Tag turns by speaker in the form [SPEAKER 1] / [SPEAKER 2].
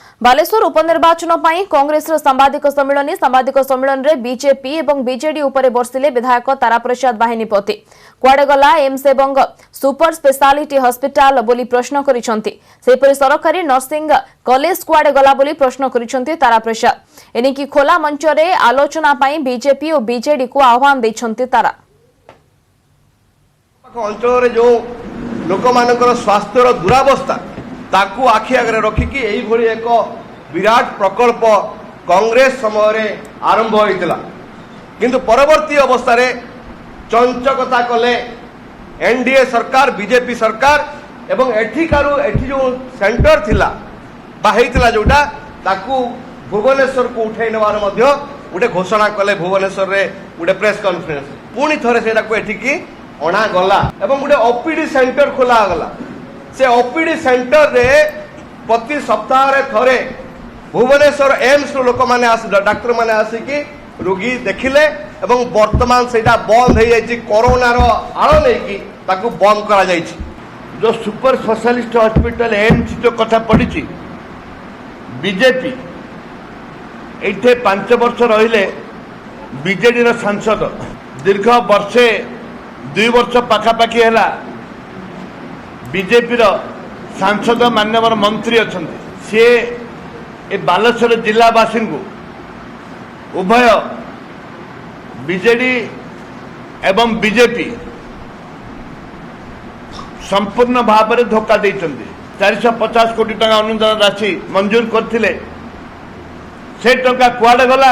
[SPEAKER 1] बालेश्वर उपनिर्वाचन पर कांग्रेस सांबादिक सम्मेलन रे बीजेपी और बीजेडी उपरे बर्षिले विधायक तारा प्रसाद बाहिनीपति कुआडे गला एम्स एवं सुपर स्पेशालिटी हॉस्पिटल बोली प्रश्न करिसंती सेपरि सरकारी नर्सिंग कॉलेज कुआडे गला बोली प्रश्न करिसंती तारा प्रसाद एनिकी खोला मंच रे आलोचना पई बीजेपी और बीजेडी को आह्वान दैछंती तारा
[SPEAKER 2] अंचल रे जो लोक मानकर स्वास्थ्यर दुरावस्था ताकू आखि आगे रखिकी एक विराट प्रकल्प कांग्रेस समय आरंभ होता किंतु परवर्ती अवस्था चंचकता कले एनडीए सरकार बीजेपी सरकार एवं एठी जो सेंटर थिला बाहेइतिला जोटा ताकू भुवनेश्वर को उठे नेबार मध्य गोटे घोषणा कले भुवनेश्वर रे गोटे प्रेस कॉन्फ्रेंस पुणी थरे सेटा को एठिकी अणा गला एवं गोटे ओपीडी सेंटर खोला गला से ओपीडी सेंटर रे प्रति सप्ताह रे थरे भुवनेश्वर एम्स लोक माने डाक्टर माने आसिकी रोगी देखिले एवं वर्तमान सेटा बंद हो जाइए कोरोना रो आड़ नहीं ताकू बंद करा जाइए
[SPEAKER 3] जो सुपर स्पेशलिस्ट हॉस्पिटल एम्स जो कथा पड़ी बीजेपी ये 5 वर्ष रहिले बीजेडी रो सांसद दीर्घ वर्षे 2 वर्ष पाखापाखि है बीजेपी रो सांसद मान्यवर मंत्री अच्छा सी ए बालेश्वर जिलावासी को उभय बीजेडी एवं बीजेपी संपूर्ण भाव में धोखा देते 450 कोटी टका अनुदान राशि मंजूर करथिले से टंका कुआडे गला